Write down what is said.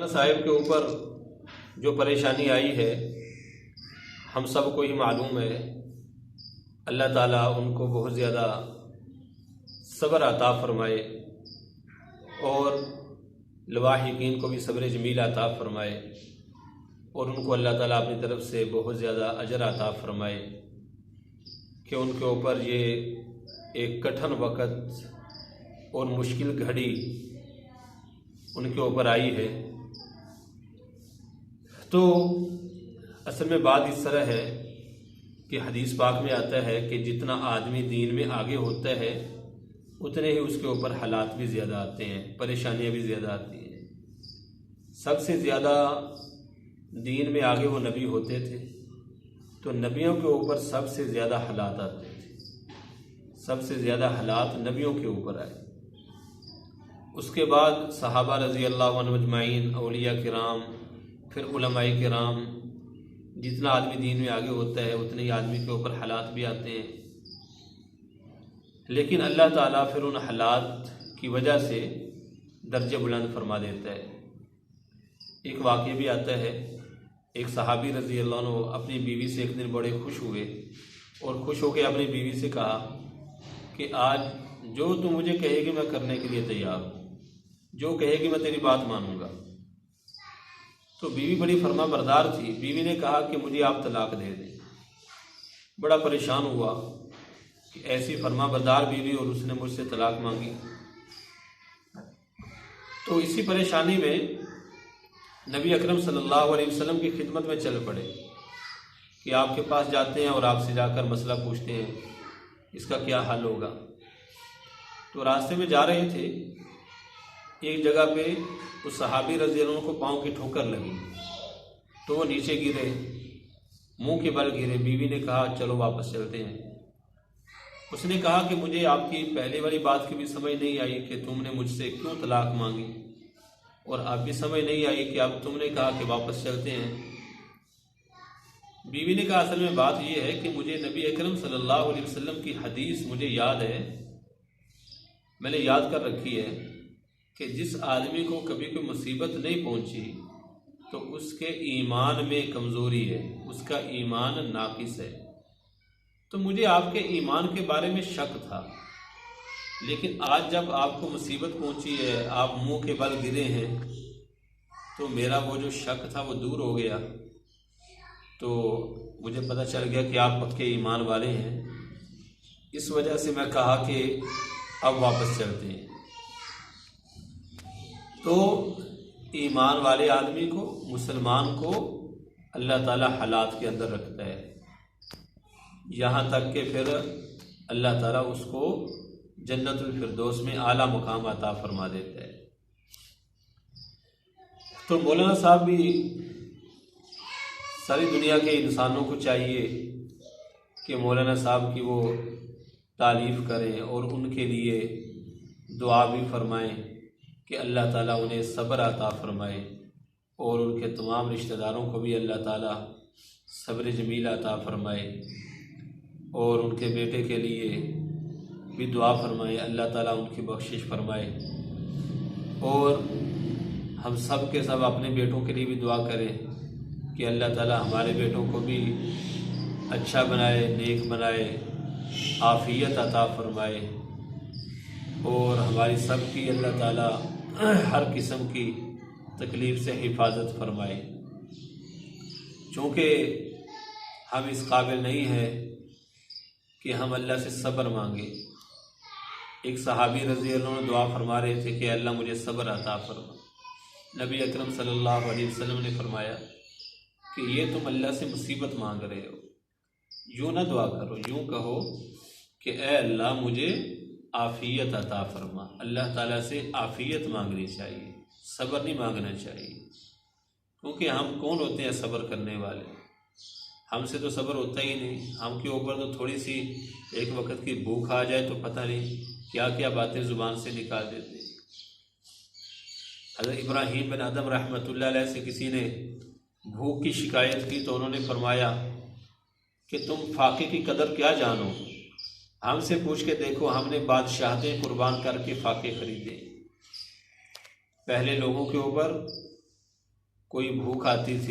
صاحب کے اوپر جو پریشانی آئی ہے ہم سب کو ہی معلوم ہے۔ اللہ تعالیٰ ان کو بہت زیادہ صبر عطا فرمائے اور لواحقین کو بھی صبر جمیل عطا فرمائے اور ان کو اللہ تعالیٰ اپنی طرف سے بہت زیادہ اجر عطا فرمائے کہ ان کے اوپر یہ ایک کٹھن وقت اور مشکل گھڑی ان کے اوپر آئی ہے۔ تو اصل میں بات اس طرح ہے کہ حدیث پاک میں آتا ہے کہ جتنا آدمی دین میں آگے ہوتا ہے اتنے ہی اس کے اوپر حالات بھی زیادہ آتے ہیں، پریشانیاں بھی زیادہ آتی ہیں۔ سب سے زیادہ دین میں آگے وہ نبی ہوتے تھے تو نبیوں کے اوپر سب سے زیادہ حالات آتے تھے، سب سے زیادہ حالات نبیوں کے اوپر آئے۔ اس کے بعد صحابہ رضی اللہ عنہ اجمعین، اولیاء کرام، پھر علماء کرام، جتنا آدمی دین میں آگے ہوتا ہے اتنے ہی آدمی کے اوپر حالات بھی آتے ہیں، لیکن اللہ تعالیٰ پھر ان حالات کی وجہ سے درجہ بلند فرما دیتا ہے۔ ایک واقعہ بھی آتا ہے، ایک صحابی رضی اللہ عنہ اپنی بیوی سے ایک دن بڑے خوش ہوئے اور خوش ہو کے اپنی بیوی سے کہا کہ آج جو تم مجھے کہے گی میں کرنے کے لیے تیار ہوں، جو کہے گی میں تیری بات مانوں گا۔ تو بیوی بڑی فرما بردار تھی، بیوی نے کہا کہ مجھے آپ طلاق دے دیں۔ بڑا پریشان ہوا کہ ایسی فرما بردار بیوی اور اس نے مجھ سے طلاق مانگی۔ تو اسی پریشانی میں نبی اکرم صلی اللہ علیہ وسلم کی خدمت میں چل پڑے کہ آپ کے پاس جاتے ہیں اور آپ سے جا کر مسئلہ پوچھتے ہیں اس کا کیا حل ہوگا۔ تو راستے میں جا رہے تھے، ایک جگہ پہ اس صحابی رضی اللہ عنہ کو پاؤں کی ٹھوکر لگی تو وہ نیچے گرے، منہ کے بل گرے۔ بیوی نے کہا چلو واپس چلتے ہیں۔ اس نے کہا کہ مجھے آپ کی پہلے والی بات کی بھی سمجھ نہیں آئی کہ تم نے مجھ سے کیوں طلاق مانگی، اور اب بھی سمجھ نہیں آئی کہ اب تم نے کہا کہ واپس چلتے ہیں۔ بیوی نے کہا اصل میں بات یہ ہے کہ مجھے نبی اکرم صلی اللہ علیہ وسلم کی حدیث مجھے یاد ہے، میں نے یاد کر رکھی ہے کہ جس آدمی کو کبھی کوئی مصیبت نہیں پہنچی تو اس کے ایمان میں کمزوری ہے، اس کا ایمان ناقص ہے۔ تو مجھے آپ کے ایمان کے بارے میں شک تھا، لیکن آج جب آپ کو مصیبت پہنچی ہے، آپ منہ کے بل گرے ہیں، تو میرا وہ جو شک تھا وہ دور ہو گیا۔ تو مجھے پتہ چل گیا کہ آپ پکے ایمان والے ہیں، اس وجہ سے میں کہا کہ اب واپس چلتے ہیں۔ تو ایمان والے آدمی کو، مسلمان کو اللہ تعالیٰ حالات کے اندر رکھتا ہے، یہاں تک کہ پھر اللہ تعالیٰ اس کو جنت الفردوس میں اعلیٰ مقام عطا فرما دیتا ہے۔ تو مولانا صاحب بھی ساری دنیا کے انسانوں کو چاہیے کہ مولانا صاحب کی وہ تعریف کریں اور ان کے لیے دعا بھی فرمائیں کہ اللہ تعالیٰ انہیں صبر عطا فرمائے اور ان کے تمام رشتہ داروں کو بھی اللہ تعالیٰ صبر جمیل عطا فرمائے، اور ان کے بیٹے کے لیے بھی دعا فرمائے، اللہ تعالیٰ ان کی بخشش فرمائے، اور ہم سب کے سب اپنے بیٹوں کے لیے بھی دعا کریں کہ اللہ تعالیٰ ہمارے بیٹوں کو بھی اچھا بنائے، نیک بنائے، عافیت عطا فرمائے، اور ہماری سب کی اللہ تعالیٰ ہر قسم کی تکلیف سے حفاظت فرمائے۔ چونکہ ہم اس قابل نہیں ہیں کہ ہم اللہ سے صبر مانگیں۔ ایک صحابی رضی اللہ عنہ دعا فرما رہے تھے کہ اللہ مجھے صبر عطا فرما۔ نبی اکرم صلی اللہ علیہ وسلم نے فرمایا کہ یہ تم اللہ سے مصیبت مانگ رہے ہو، یوں نہ دعا کرو، یوں کہو کہ اے اللہ مجھے عافیت عطا فرما۔ اللہ تعالیٰ سے عافیت مانگنی چاہیے، صبر نہیں مانگنا چاہیے، کیونکہ ہم کون ہوتے ہیں صبر کرنے والے؟ ہم سے تو صبر ہوتا ہی نہیں، ہم کے اوپر تو تھوڑی سی ایک وقت کی بھوک آ جائے تو پتہ نہیں کیا کیا باتیں زبان سے نکال دیتے ہیں۔ حضرت ابراہیم بن ادم رحمۃ اللہ علیہ سے کسی نے بھوک کی شکایت کی تو انہوں نے فرمایا کہ تم فاقے کی قدر کیا جانو، ہم سے پوچھ کے دیکھو، ہم نے بادشاہتیں قربان کر کے فاقے خریدے۔ پہلے لوگوں کے اوپر کوئی بھوک آتی تھی